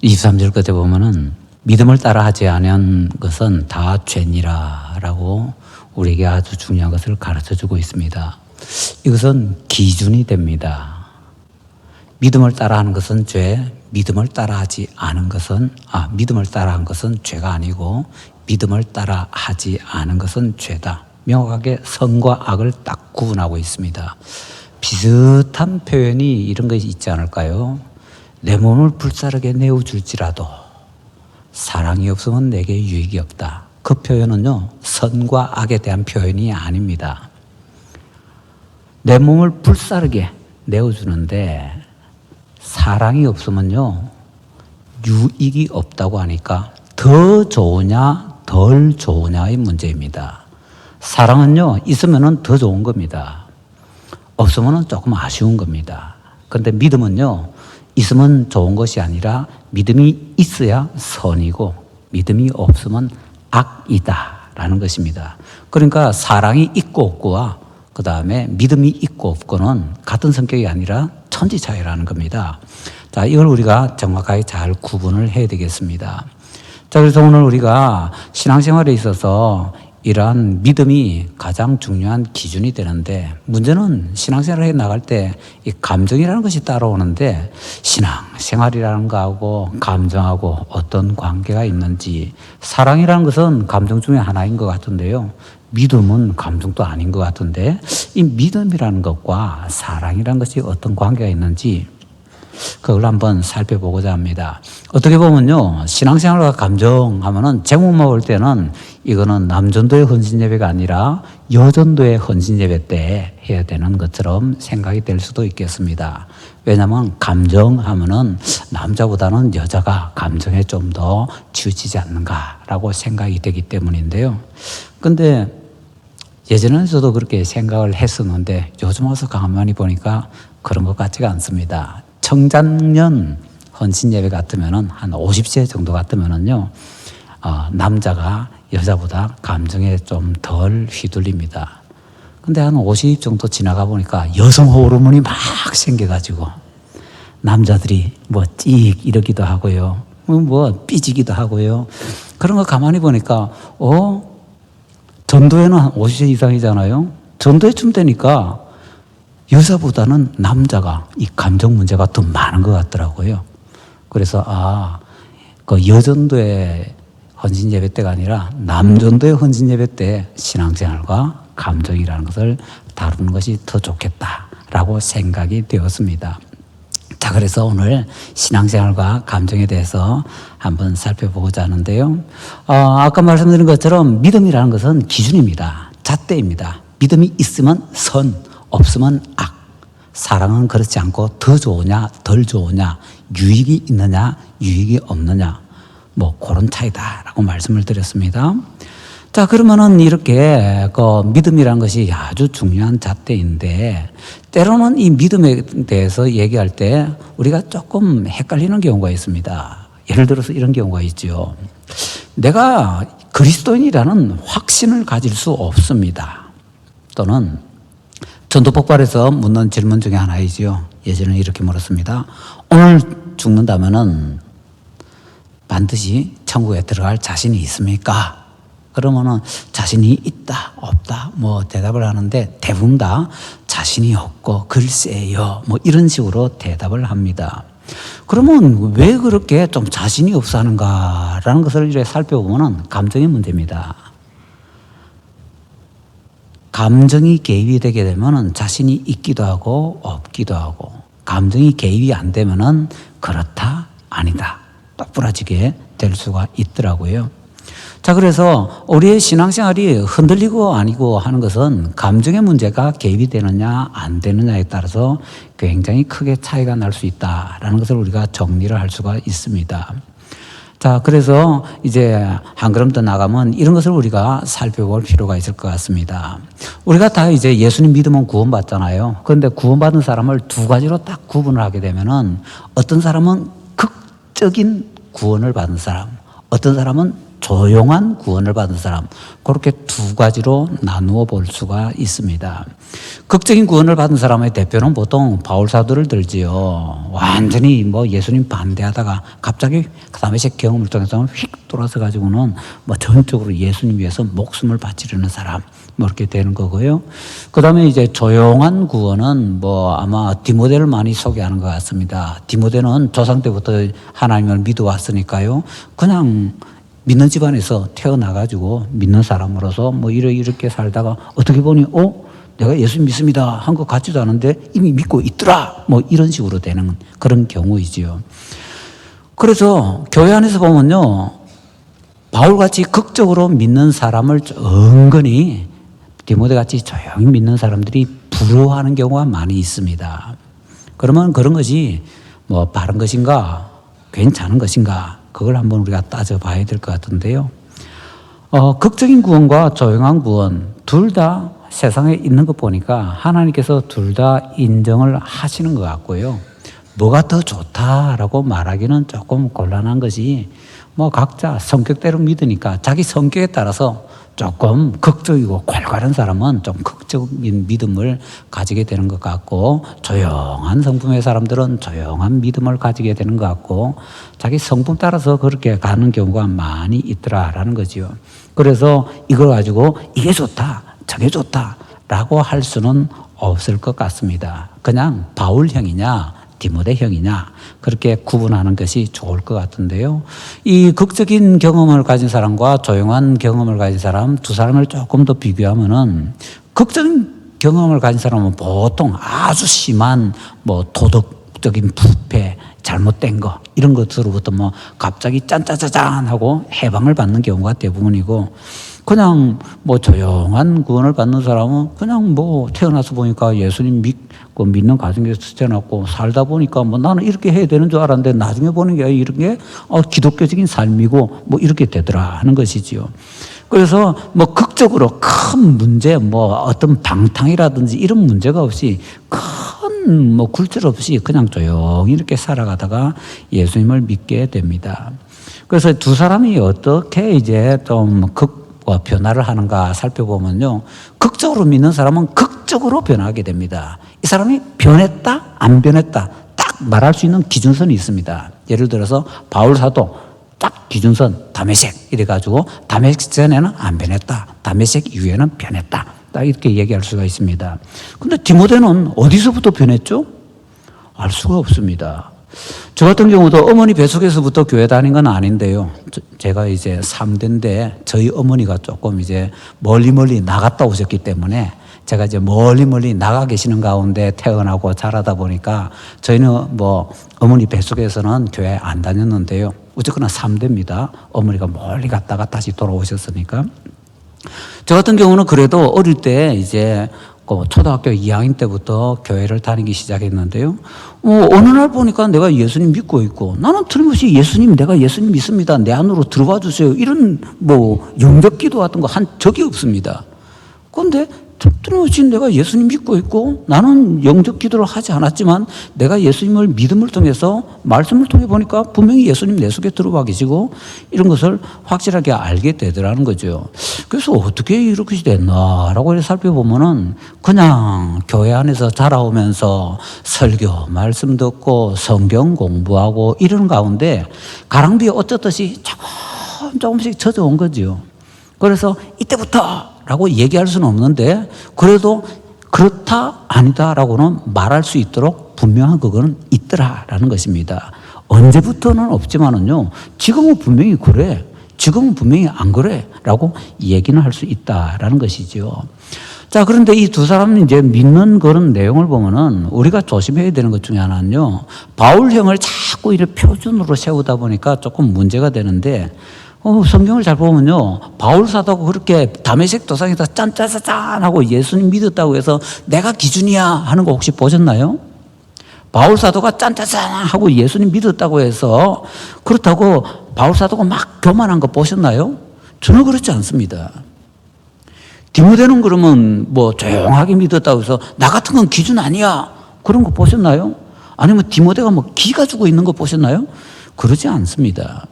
23절 끝에 보면은 믿음을 따라 하지 않은 것은 다 죄니라라고 우리에게 아주 중요한 것을 가르쳐주고 있습니다. 이것은 기준이 됩니다. 믿음을 따라하는 것은 죄, 믿음을 따라하지 않은 것은 믿음을 따라한 것은 죄가 아니고 믿음을 따라하지 않은 것은 죄다. 명확하게 선과 악을 딱 구분하고 있습니다. 비슷한 표현이 이런 것이 있지 않을까요? 내 몸을 불사르게 내어줄지라도 사랑이 없으면 내게 유익이 없다. 그 표현은요, 선과 악에 대한 표현이 아닙니다. 내 몸을 불사르게 내어주는데 사랑이 없으면요, 유익이 없다고 하니까 더 좋으냐, 덜 좋으냐의 문제입니다. 사랑은요, 있으면은 더 좋은 겁니다. 없으면은 조금 아쉬운 겁니다. 그런데 믿음은요, 있으면 좋은 것이 아니라 믿음이 있어야 선이고 믿음이 없으면 악이다라는 것입니다. 그러니까 사랑이 있고 없고와 그 다음에 믿음이 있고 없고는 같은 성격이 아니라 천지 차이라는 겁니다. 자, 이걸 우리가 정확하게 잘 구분을 해야 되겠습니다. 자, 그래서 오늘 우리가 신앙생활에 있어서 이러한 믿음이 가장 중요한 기준이 되는데, 문제는 신앙생활에 나갈 때 이 감정이라는 것이 따라오는데, 신앙생활이라는 거하고 감정하고 어떤 관계가 있는지, 사랑이라는 것은 감정 중에 하나인 것 같은데요, 믿음은 감정도 아닌 것 같은데, 이 믿음이라는 것과 사랑이라는 것이 어떤 관계가 있는지 그걸 한번 살펴보고자 합니다. 어떻게 보면요, 신앙생활과 감정 하면은 제목만 볼 때는 이거는 남전도의 헌신예배가 아니라 여전도의 헌신예배 때 해야 되는 것처럼 생각이 될 수도 있겠습니다. 왜냐하면 감정 하면은 남자보다는 여자가 감정에 좀 더 치우치지 않는가라고 생각이 되기 때문인데요. 근데 예전에는 저도 그렇게 생각을 했었는데 요즘 와서 가만히 보니까 그런 것 같지가 않습니다. 청장년 헌신 예배 같으면은 한 50세 정도 같으면은요, 남자가 여자보다 감정에 좀 덜 휘둘립니다. 근데 한 50 정도 지나가 보니까 여성 호르몬이 막 생겨가지고 남자들이 뭐 찍 이러기도 하고요, 뭐 삐지기도 하고요. 그런 거 가만히 보니까 전도회는 한 50세 이상이잖아요. 전도회쯤 되니까 여자보다는 남자가 이 감정 문제가 더 많은 것 같더라고요. 그래서 그 여전도의 헌신 예배 때가 아니라 남전도의 헌신 예배 때 신앙생활과 감정이라는 것을 다루는 것이 더 좋겠다라고 생각이 되었습니다. 자, 그래서 오늘 신앙생활과 감정에 대해서 한번 살펴보고자 하는데요. 아까 말씀드린 것처럼 믿음이라는 것은 기준입니다. 잣대입니다. 믿음이 있으면 선, 없으면 악. 사랑은 그렇지 않고 더 좋으냐 덜 좋으냐, 유익이 있느냐 유익이 없느냐, 뭐 그런 차이다라고 말씀을 드렸습니다. 자, 그러면은 이렇게 그 믿음이라는 것이 아주 중요한 잣대인데, 때로는 이 믿음에 대해서 얘기할 때 우리가 조금 헷갈리는 경우가 있습니다. 예를 들어서 이런 경우가 있죠. 내가 그리스도인이라는 확신을 가질 수 없습니다. 또는 전도 폭발에서 묻는 질문 중에 하나이지요. 예전에 이렇게 물었습니다. 오늘 죽는다면은 반드시 천국에 들어갈 자신이 있습니까? 그러면은 자신이 있다, 없다, 뭐 대답을 하는데 대부분 다 자신이 없고 글쎄요, 뭐 이런 식으로 대답을 합니다. 그러면 왜 그렇게 좀 자신이 없어 하는가라는 것을 이제 살펴보면은 감정의 문제입니다. 감정이 개입이 되게 되면은 자신이 있기도 하고 없기도 하고, 감정이 개입이 안 되면은 그렇다, 아니다, 똑 부러지게 될 수가 있더라고요. 자, 그래서 우리의 신앙생활이 흔들리고 아니고 하는 것은 감정의 문제가 개입이 되느냐 안 되느냐에 따라서 굉장히 크게 차이가 날 수 있다라는 것을 우리가 정리를 할 수가 있습니다. 자, 그래서 이제 한 걸음 더 나가면 이런 것을 우리가 살펴볼 필요가 있을 것 같습니다. 우리가 다 이제 예수님 믿으면 구원받잖아요. 그런데 구원받은 사람을 두 가지로 딱 구분을 하게 되면은 어떤 사람은 극적인 구원을 받은 사람, 어떤 사람은 조용한 구원을 받은 사람, 그렇게 두 가지로 나누어 볼 수가 있습니다. 극적인 구원을 받은 사람의 대표는 보통 바울 사도를 들지요. 완전히 뭐 예수님 반대하다가 갑자기 다메섹 경험을 통해서 휙 돌아서 가지고는 뭐 전적으로 예수님 위해서 목숨을 바치려는 사람, 뭐 이렇게 되는 거고요. 그 다음에 이제 조용한 구원은 뭐 아마 디모데를 많이 소개하는 것 같습니다. 디모데는 조상 때부터 하나님을 믿어왔으니까요. 그냥 믿는 집안에서 태어나가지고 믿는 사람으로서 뭐 이렇게 살다가 어떻게 보니, 내가 예수 믿습니다 한 것 같지도 않은데 이미 믿고 있더라. 뭐 이런 식으로 되는 그런 경우이지요. 그래서 교회 안에서 보면요. 바울같이 극적으로 믿는 사람을 은근히 디모데같이 조용히 믿는 사람들이 부러워하는 경우가 많이 있습니다. 그러면 그런 것이 뭐 바른 것인가, 괜찮은 것인가, 그걸 한번 우리가 따져봐야 될 것 같은데요. 극적인 구원과 조용한 구원 둘 다 세상에 있는 것 보니까 하나님께서 둘 다 인정을 하시는 것 같고요. 뭐가 더 좋다라고 말하기는 조금 곤란한 것이 뭐 각자 성격대로 믿으니까 자기 성격에 따라서 조금 극적이고 괄괄한 사람은 좀 극적인 믿음을 가지게 되는 것 같고, 조용한 성품의 사람들은 조용한 믿음을 가지게 되는 것 같고, 자기 성품 따라서 그렇게 가는 경우가 많이 있더라라는 거지요. 그래서 이걸 가지고 이게 좋다, 저게 좋다라고 할 수는 없을 것 같습니다. 그냥 바울형이냐 디모데형이냐 그렇게 구분하는 것이 좋을 것 같은데요. 이 극적인 경험을 가진 사람과 조용한 경험을 가진 사람 두 사람을 조금 더 비교하면은, 극적인 경험을 가진 사람은 보통 아주 심한 뭐 도덕적인 부패, 잘못된 거 이런 것으로부터 뭐 갑자기 짠짜자잔 하고 해방을 받는 경우가 대부분이고, 그냥 뭐 조용한 구원을 받는 사람은 그냥 뭐 태어나서 보니까 예수님 믿는 가정에서 태어났고 살다 보니까 뭐 나는 이렇게 해야 되는 줄 알았는데 나중에 보는 게 이런 게 기독교적인 삶이고 뭐 이렇게 되더라 하는 것이지요. 그래서 뭐 극적으로 큰 문제, 뭐 어떤 방탕이라든지 이런 문제가 없이 큰 뭐 굴절 없이 그냥 조용히 이렇게 살아가다가 예수님을 믿게 됩니다. 그래서 두 사람이 어떻게 이제 좀 변화를 하는가 살펴보면요. 극적으로 믿는 사람은 극적으로 변하게 됩니다. 이 사람이 변했다, 안 변했다 딱 말할 수 있는 기준선이 있습니다. 예를 들어서 바울 사도 딱 기준선 다메섹 이래가지고 다메섹 전에는 안 변했다, 다메섹 이후에는 변했다, 딱 이렇게 얘기할 수가 있습니다. 근데 디모데는 어디서부터 변했죠? 알 수가 없습니다. 저 같은 경우도 어머니 뱃속에서부터 교회 다닌 건 아닌데요. 제가 이제 3대인데 저희 어머니가 조금 이제 멀리 나갔다 오셨기 때문에 제가 이제 멀리 나가 계시는 가운데 태어나고 자라다 보니까 저희는 뭐 어머니 뱃속에서는 교회 안 다녔는데요. 어쨌거나 3대입니다. 어머니가 멀리 갔다가 다시 돌아오셨으니까. 저 같은 경우는 그래도 어릴 때 이제 초등학교 2학년 때부터 교회를 다니기 시작했는데요. 어느 날 보니까 내가 예수님 믿고 있고, 나는 틀림없이 내가 예수님 믿습니다, 내 안으로 들어와 주세요, 이런 뭐 영접 기도 같은 거 한 적이 없습니다. 그런데 틀림없이 내가 예수님 믿고 있고, 나는 영접 기도를 하지 않았지만 내가 예수님을 믿음을 통해서 말씀을 통해 보니까 분명히 예수님 내 속에 들어와 계시고 이런 것을 확실하게 알게 되더라는 거죠. 그래서 어떻게 이렇게 됐나라고 살펴보면은 그냥 교회 안에서 자라오면서 설교 말씀 듣고 성경 공부하고 이런 가운데 가랑비에 어쩌듯이 조금씩 젖어온 거죠. 그래서 이때부터 라고 얘기할 수는 없는데, 그래도 그렇다 아니다 라고는 말할 수 있도록 분명한 그거는 있더라라는 것입니다. 언제부터는 없지만은요, 지금은 분명히 그래, 지금은 분명히 안 그래 라고 얘기는 할 수 있다라는 것이죠. 자, 그런데 이 두 사람이 이제 믿는 그런 내용을 보면은 우리가 조심해야 되는 것 중에 하나는요, 바울형을 자꾸 이렇게 표준으로 세우다 보니까 조금 문제가 되는데, 성경을 잘 보면요, 바울 사도가 그렇게 다메섹 도상에서 짠짜자잔 하고 예수님 믿었다고 해서 내가 기준이야 하는 거 혹시 보셨나요? 바울 사도가 짠짜잔 하고 예수님 믿었다고 해서 그렇다고 바울 사도가 막 교만한 거 보셨나요? 전혀 그렇지 않습니다. 디모데는 그러면 뭐 조용하게 믿었다고 해서 나 같은 건 기준 아니야 그런 거 보셨나요? 아니면 디모데가 뭐 기가 죽어 있는 거 보셨나요? 그러지 않습니다.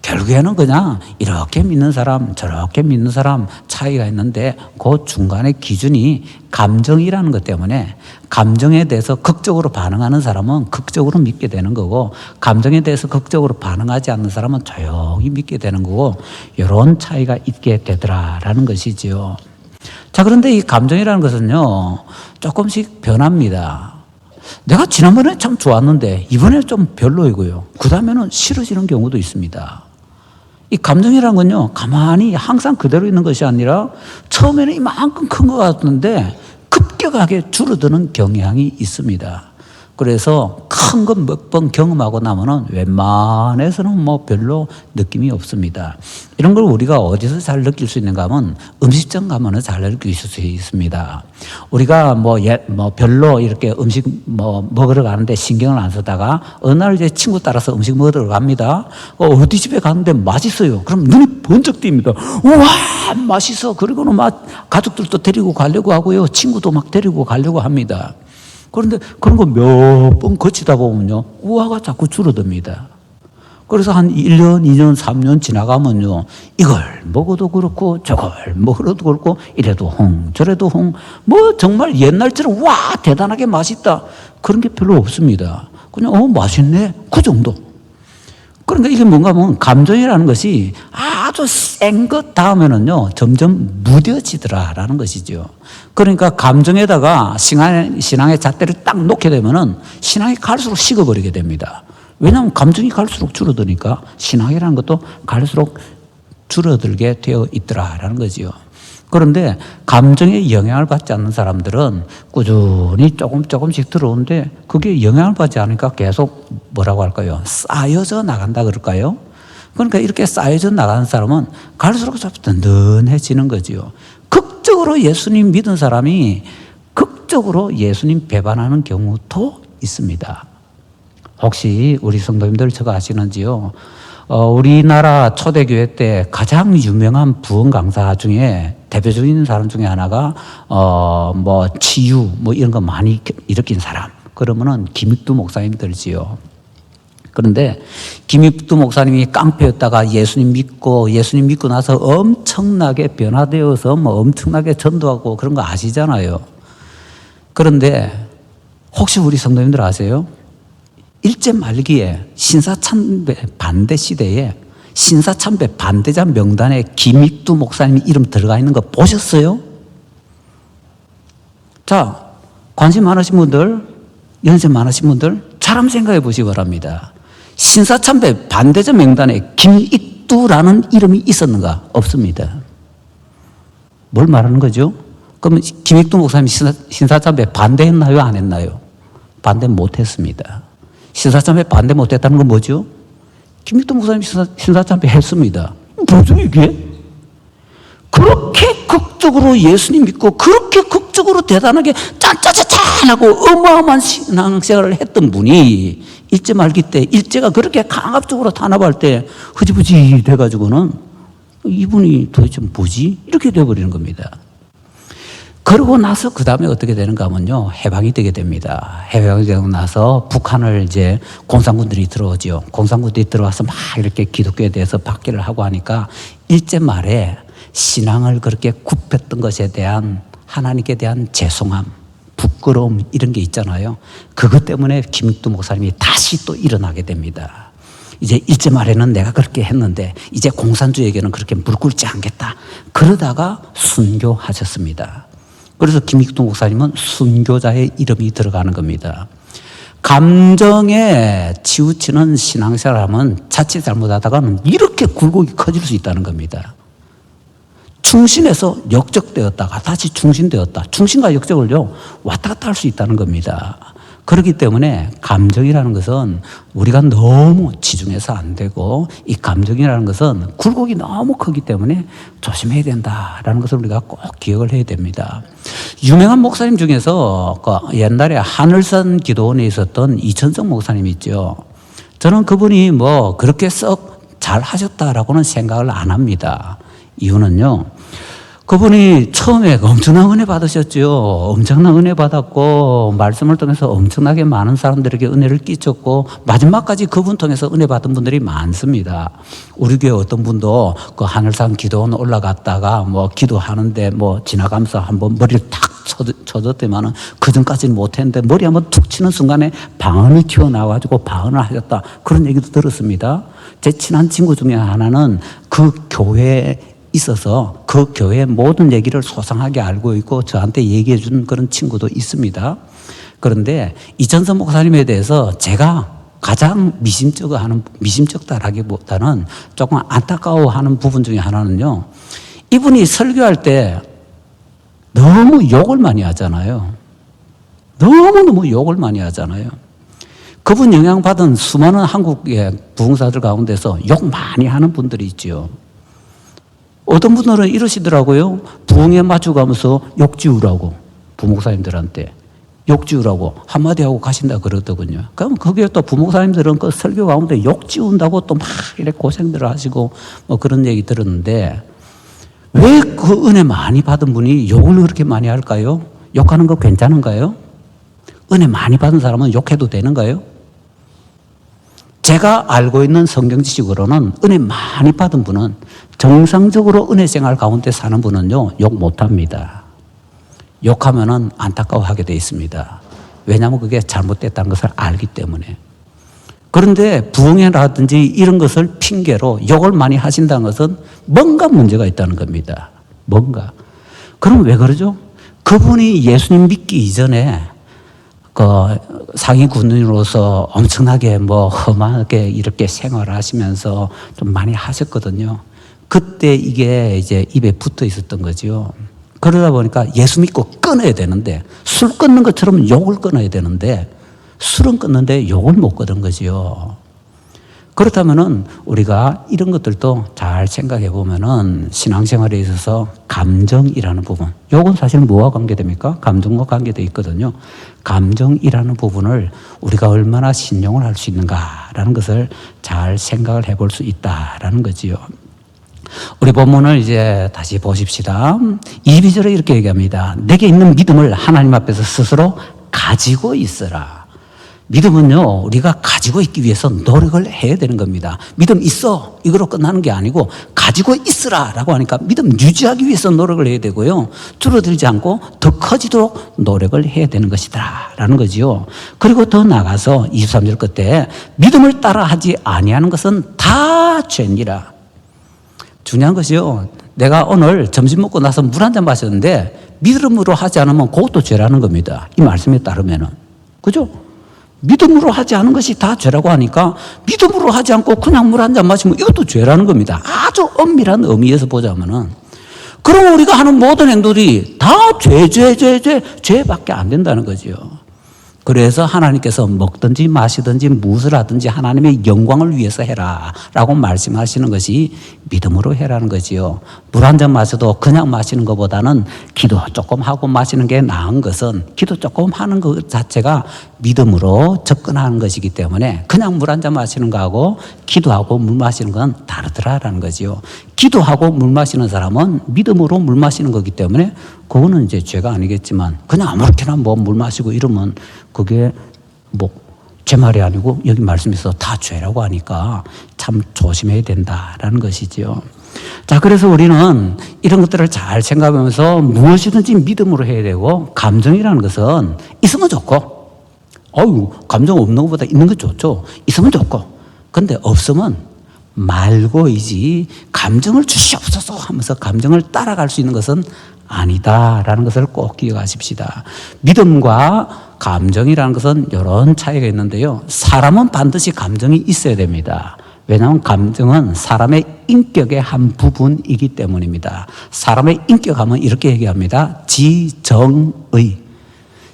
결국에는 그냥 이렇게 믿는 사람 저렇게 믿는 사람 차이가 있는데 그 중간의 기준이 감정이라는 것 때문에 감정에 대해서 극적으로 반응하는 사람은 극적으로 믿게 되는 거고 감정에 대해서 극적으로 반응하지 않는 사람은 조용히 믿게 되는 거고 이런 차이가 있게 되더라라는 것이지요. 자, 그런데 이 감정이라는 것은요 조금씩 변합니다. 내가 지난번에 참 좋았는데 이번에 좀 별로이고요. 그 다음에는 싫어지는 경우도 있습니다. 이 감정이라는 건요 가만히 항상 그대로 있는 것이 아니라 처음에는 이만큼 큰 것 같은데 급격하게 줄어드는 경향이 있습니다. 그래서 큰 것 몇 번 경험하고 나면은 웬만해서는 뭐 별로 느낌이 없습니다. 이런 걸 우리가 어디서 잘 느낄 수 있는가 하면 음식점 가면은 잘 느낄 수 있습니다. 우리가 뭐 별로 이렇게 음식 먹으러 가는데 신경을 안 쓰다가 어느 날 이제 친구 따라서 음식 먹으러 갑니다. 어디 집에 가는데 맛있어요. 그럼 눈이 번쩍 띕니다. 우와, 맛있어. 그리고는 막 가족들도 데리고 가려고 하고요. 친구도 막 데리고 가려고 합니다. 그런데 그런 거 몇 번 거치다 보면요, 우화가 자꾸 줄어듭니다. 그래서 한 1년, 2년, 3년 지나가면요, 이걸 먹어도 그렇고, 저걸 먹어도 그렇고, 이래도 홍, 저래도 홍, 뭐 정말 옛날처럼 와, 대단하게 맛있다. 그런 게 별로 없습니다. 그냥, 맛있네. 그 정도. 그러니까 이게 뭔가 하면 감정이라는 것이 아주 센 것 다음에는요 점점 무뎌지더라라는 것이죠. 그러니까 감정에다가 신앙의 잣대를 딱 놓게 되면은 신앙이 갈수록 식어버리게 됩니다. 왜냐하면 감정이 갈수록 줄어드니까 신앙이라는 것도 갈수록 줄어들게 되어 있더라라는 거지요. 그런데 감정에 영향을 받지 않는 사람들은 꾸준히 조금씩 들어오는데 그게 영향을 받지 않으니까 계속 뭐라고 할까요? 쌓여져 나간다 그럴까요? 그러니까 이렇게 쌓여져 나가는 사람은 갈수록 좀 든든해지는 거지요. 극적으로 예수님 믿은 사람이 극적으로 예수님 배반하는 경우도 있습니다. 혹시 우리 성도님들 저거 아시는지요? 우리나라 초대교회 때 가장 유명한 부흥 강사 중에 대표적인 사람 중에 하나가 치유 이런 거 많이 일으킨 사람 그러면은 김익두 목사님들지요. 그런데 김익두 목사님이 깡패였다가 예수님 믿고 나서 엄청나게 변화되어서 엄청나게 전도하고 그런 거 아시잖아요. 그런데 혹시 우리 성도님들 아세요? 일제 말기에 신사참배 반대 시대에 신사참배 반대자 명단에 김익두 목사님 이름 들어가 있는 거 보셨어요? 자, 관심 많으신 분들, 연세 많으신 분들 잘 한번 생각해 보시기 바랍니다. 신사참배 반대자 명단에 김익두라는 이름이 있었는가? 없습니다. 뭘 말하는 거죠? 그러면 김익두 목사님 신사참배 반대했나요? 안 했나요? 반대 못했습니다. 신사참배 반대 못했다는 건 뭐죠? 김익두 목사님 신사참배 했습니다. 뭐죠 이게? 그렇게 극적으로 예수님 믿고 그렇게 극적으로 대단하게 짠짜짜짠하고 어마어마한 신앙생활을 했던 분이 일제 말기 때 일제가 그렇게 강압적으로 탄압할 때 흐지부지 돼가지고는 이분이 도대체 뭐지? 이렇게 돼버리는 겁니다. 그러고 나서 그 다음에 어떻게 되는가 하면요, 해방이 되게 됩니다. 해방이 되고 나서 북한을 이제 공산군들이 들어오죠. 공산군들이 들어와서 막 이렇게 기독교에 대해서 박해를 하고 하니까 일제 말에 신앙을 그렇게 굽혔던 것에 대한 하나님께 대한 죄송함, 부끄러움 이런 게 있잖아요. 그것 때문에 김익두 목사님이 다시 또 일어나게 됩니다. 이제 일제 말에는 내가 그렇게 했는데 이제 공산주의에게는 그렇게 물 꿇지 않겠다. 그러다가 순교하셨습니다. 그래서 김익두 목사님은 순교자의 이름이 들어가는 겁니다. 감정에 치우치는 신앙생활하면 자칫 잘못하다가는 이렇게 굴곡이 커질 수 있다는 겁니다. 충신에서 역적되었다가 다시 충신되었다. 충신과 역적을요 왔다 갔다 할 수 있다는 겁니다. 그렇기 때문에 감정이라는 것은 우리가 너무 치중해서 안 되고 이 감정이라는 것은 굴곡이 너무 크기 때문에 조심해야 된다라는 것을 우리가 꼭 기억을 해야 됩니다. 유명한 목사님 중에서 옛날에 하늘산 기도원에 있었던 이천성 목사님 있죠. 저는 그분이 그렇게 썩 잘 하셨다라고는 생각을 안 합니다. 이유는요, 그분이 처음에 엄청난 은혜 받으셨죠. 엄청난 은혜 받았고 말씀을 통해서 엄청나게 많은 사람들에게 은혜를 끼쳤고 마지막까지 그분 통해서 은혜 받은 분들이 많습니다. 우리 교회 어떤 분도 그 하늘산 기도원 올라갔다가 뭐 기도하는데 뭐 지나가면서 한번 머리를 탁 쳐줬더만은 그 전까지는 못했는데 머리 한번 툭 치는 순간에 방언이 튀어나와가지고 방언을 하셨다. 그런 얘기도 들었습니다. 제 친한 친구 중에 하나는 그 교회에 있어서 그 교회의 모든 얘기를 소상하게 알고 있고 저한테 얘기해 준 그런 친구도 있습니다. 그런데 이천선 목사님에 대해서 제가 가장 미심쩍다라기보다는 조금 안타까워하는 부분 중에 하나는요. 이분이 설교할 때 너무 욕을 많이 하잖아요. 너무너무 욕을 많이 하잖아요. 그분 영향받은 수많은 한국의 부흥사들 가운데서 욕 많이 하는 분들이 있죠. 어떤 분들은 이러시더라고요. 부흥에 맞춰가면서 욕 지우라고, 부목사님들한테 욕 지우라고 한마디 하고 가신다 그러더군요. 그럼 거기에 또 부목사님들은 그 설교 가운데 욕 지운다고 또 막 이렇게 고생들을 하시고 뭐 그런 얘기 들었는데 왜 그 은혜 많이 받은 분이 욕을 그렇게 많이 할까요? 욕하는 거 괜찮은가요? 은혜 많이 받은 사람은 욕해도 되는가요? 제가 알고 있는 성경 지식으로는 은혜 많이 받은 분은 정상적으로 은혜 생활 가운데 사는 분은요, 욕 못합니다. 욕하면은 안타까워하게 돼 있습니다. 왜냐하면 그게 잘못됐다는 것을 알기 때문에. 그런데 부흥회라든지 이런 것을 핑계로 욕을 많이 하신다는 것은 뭔가 문제가 있다는 겁니다. 뭔가. 그럼 왜 그러죠? 그분이 예수님 믿기 이전에 그 상위 군인으로서 엄청나게 뭐 험하게 이렇게 생활하시면서 좀 많이 하셨거든요. 그때 이게 이제 입에 붙어 있었던 거죠. 그러다 보니까 예수 믿고 끊어야 되는데 술 끊는 것처럼 욕을 끊어야 되는데 술은 끊는데 욕을 못 끊는 거지요. 그렇다면은 우리가 이런 것들도 잘 생각해 보면은 신앙생활에 있어서 감정이라는 부분, 욕은 사실 뭐와 관계됩니까? 감정과 관계되어 있거든요. 감정이라는 부분을 우리가 얼마나 신용을 할 수 있는가라는 것을 잘 생각을 해볼 수 있다라는 거지요. 우리 본문을 이제 다시 보십시다. 22절에 이렇게 얘기합니다. 내게 있는 믿음을 하나님 앞에서 스스로 가지고 있으라. 믿음은요, 우리가 가지고 있기 위해서 노력을 해야 되는 겁니다. 믿음 있어. 이거로 끝나는 게 아니고 가지고 있으라 라고 하니까 믿음 유지하기 위해서 노력을 해야 되고요. 줄어들지 않고 더 커지도록 노력을 해야 되는 것이다 라는 거지요. 그리고 더 나가서 23절 끝에 믿음을 따라 하지 아니하는 것은 다 죄니라. 중요한 것이요. 내가 오늘 점심 먹고 나서 물 한 잔 마셨는데 믿음으로 하지 않으면 그것도 죄라는 겁니다. 이 말씀에 따르면은. 그죠? 믿음으로 하지 않은 것이 다 죄라고 하니까 믿음으로 하지 않고 그냥 물 한 잔 마시면 이것도 죄라는 겁니다. 아주 엄밀한 의미에서 보자면은. 그럼 우리가 하는 모든 행동들이 다 죄밖에 안 된다는 거지요. 그래서 하나님께서 먹든지 마시든지 무엇을 하든지 하나님의 영광을 위해서 해라 라고 말씀하시는 것이 믿음으로 해라는 거지요. 물 한 잔 마셔도 그냥 마시는 것보다는 기도 조금 하고 마시는 게 나은 것은 기도 조금 하는 것 자체가 믿음으로 접근하는 것이기 때문에 그냥 물 한 잔 마시는 거하고 기도하고 물 마시는 건 다르더라라는 거지요. 기도하고 물 마시는 사람은 믿음으로 물 마시는 거기 때문에 그거는 이제 죄가 아니겠지만 그냥 아무렇게나 뭐 물 마시고 이러면 그게 뭐 제 말이 아니고 여기 말씀에서 다 죄라고 하니까 참 조심해야 된다라는 것이지요. 자, 그래서 우리는 이런 것들을 잘 생각하면서 무엇이든지 믿음으로 해야 되고 감정이라는 것은 있으면 좋고 감정 없는 것보다 있는 게 좋죠. 있으면 좋고 근데 없으면 말고이지 감정을 주시옵소서 하면서 감정을 따라갈 수 있는 것은 아니다라는 것을 꼭 기억하십시다. 믿음과 감정이라는 것은 이런 차이가 있는데요. 사람은 반드시 감정이 있어야 됩니다. 왜냐하면 감정은 사람의 인격의 한 부분이기 때문입니다. 사람의 인격하면 이렇게 얘기합니다. 지정의.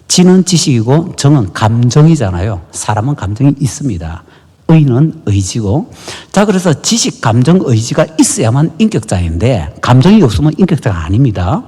지는 지식이고 정은 감정이잖아요. 사람은 감정이 있습니다. 의는 의지고. 자, 그래서 지식, 감정, 의지가 있어야만 인격자인데 감정이 없으면 인격자가 아닙니다.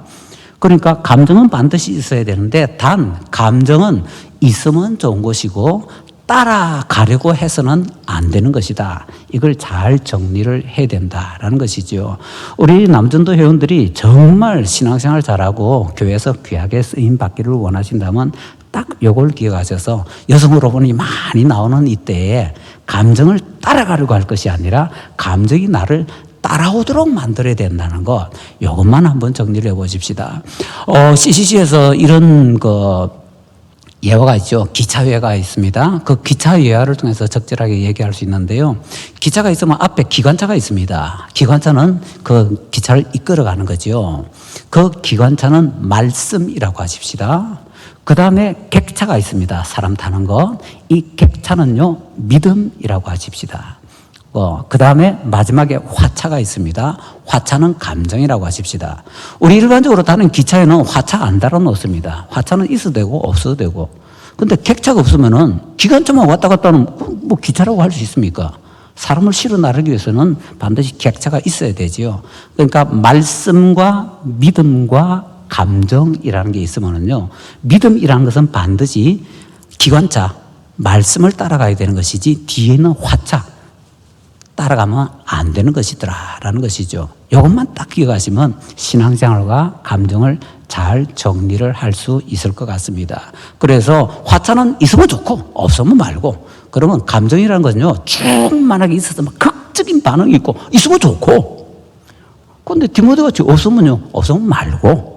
그러니까 감정은 반드시 있어야 되는데 단 감정은 있으면 좋은 것이고 따라가려고 해서는 안 되는 것이다. 이걸 잘 정리를 해야 된다라는 것이죠. 우리 남전도 회원들이 정말 신앙생활 잘하고 교회에서 귀하게 쓰임 받기를 원하신다면 딱 요걸 기억하셔서 여성 호르몬이 많이 나오는 이때에 감정을 따라가려고 할 것이 아니라 감정이 나를 따라오도록 만들어야 된다는 것, 이것만 한번 정리를 해보십시다. CCC에서 이런 예화가 있죠. 기차예화가 있습니다. 그 기차 예화를 통해서 적절하게 얘기할 수 있는데요. 기차가 있으면 앞에 기관차가 있습니다. 기관차는 그 기차를 이끌어가는 거죠. 그 기관차는 말씀이라고 하십시다. 그 다음에 객차가 있습니다. 사람 타는 것. 이 객차는요, 믿음이라고 하십시다. 그 다음에 마지막에 화차가 있습니다. 화차는 감정이라고 하십시다. 우리 일반적으로 타는 기차에는 화차 안 달아 놓습니다. 화차는 있어도 되고 없어도 되고. 근데 객차가 없으면은 기관차만 왔다 갔다 하면 뭐 기차라고 할 수 있습니까? 사람을 실어 나르기 위해서는 반드시 객차가 있어야 되지요. 그러니까 말씀과 믿음과 감정이라는 게 있으면은요, 믿음이라는 것은 반드시 기관차, 말씀을 따라가야 되는 것이지 뒤에 있는 화차, 따라가면 안 되는 것이더라라는 것이죠. 이것만 딱 기억하시면 신앙생활과 감정을 잘 정리를 할 수 있을 것 같습니다. 그래서 화차는 있으면 좋고 없으면 말고, 그러면 감정이라는 것은요, 충만하게 있어서 막 극적인 반응이 있고 있으면 좋고, 그런데 디모데같이 없으면요, 없으면 말고,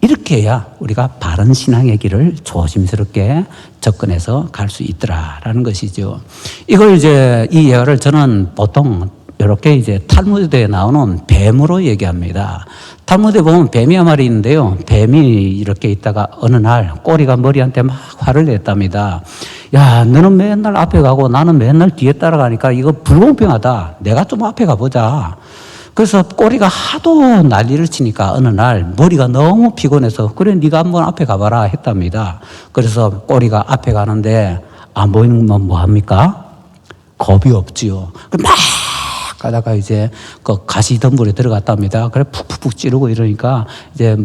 이렇게 해야 우리가 바른 신앙의 길을 조심스럽게 접근해서 갈 수 있더라라는 것이죠. 이걸 이제 이 예화를 저는 보통 이렇게 이제 탈무드에 나오는 뱀으로 얘기합니다. 탈무드에 보면 뱀이 한 마리 있는데요. 뱀이 이렇게 있다가 어느 날 꼬리가 머리한테 막 화를 냈답니다. 야, 너는 맨날 앞에 가고 나는 맨날 뒤에 따라가니까 이거 불공평하다. 내가 좀 앞에 가보자. 그래서 꼬리가 하도 난리를 치니까 어느 날 머리가 너무 피곤해서 그래 네가 한번 앞에 가봐라 했답니다. 그래서 꼬리가 앞에 가는데 안 보이면 뭐 합니까? 겁이 없지요. 막 가다가 이제 그 가시덤불에 들어갔답니다. 그래 푹푹푹 찌르고 이러니까 이제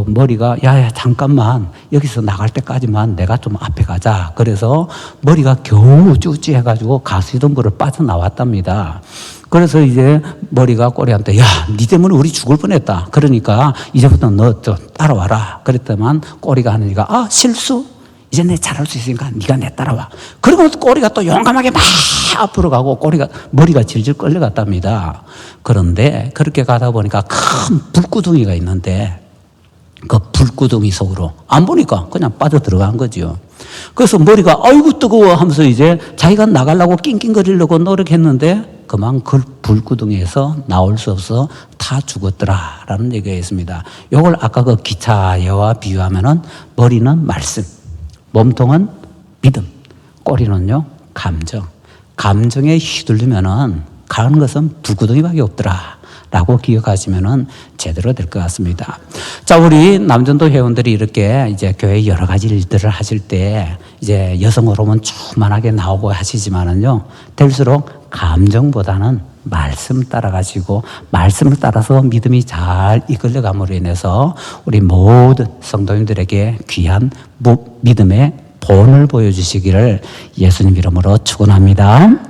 머리가 야야 잠깐만 여기서 나갈 때까지만 내가 좀 앞에 가자. 그래서 머리가 겨우 쭈찌해가지고 가시덤불을 빠져나왔답니다. 그래서 이제 머리가 꼬리한테 야, 니 때문에 우리 죽을 뻔했다. 그러니까 이제부터 너 좀 따라와라. 그랬더만 꼬리가 하느니까 아 실수? 이제 내 잘할 수 있으니까 네가 내 따라와. 그리고 꼬리가 또 용감하게 막 앞으로 가고 머리가 질질 끌려갔답니다. 그런데 그렇게 가다 보니까 큰 불구덩이가 있는데 그 불구덩이 속으로 안 보니까 그냥 빠져 들어간 거죠. 그래서 머리가 아이고 뜨거워 하면서 이제 자기가 나가려고 낑낑거리려고 노력했는데 그만 그 불구덩이에서 나올 수 없어 다 죽었더라라는 얘기가 있습니다. 이걸 아까 그 기차와 비유하면은 머리는 말씀, 몸통은 믿음, 꼬리는요 감정. 감정에 휘둘리면은 가는 것은 불구덩이밖에 없더라. 라고 기억하시면은 제대로 될 것 같습니다. 자, 우리 남전도 회원들이 이렇게 이제 교회 여러 가지 일들을 하실 때 이제 여성 호르몬 충만하게 나오고 하시지만은요, 될수록 감정보다는 말씀 따라가시고 말씀을 따라서 믿음이 잘 이끌려감으로 인해서 우리 모든 성도님들에게 귀한 믿음의 본을 보여주시기를 예수님 이름으로 축원합니다.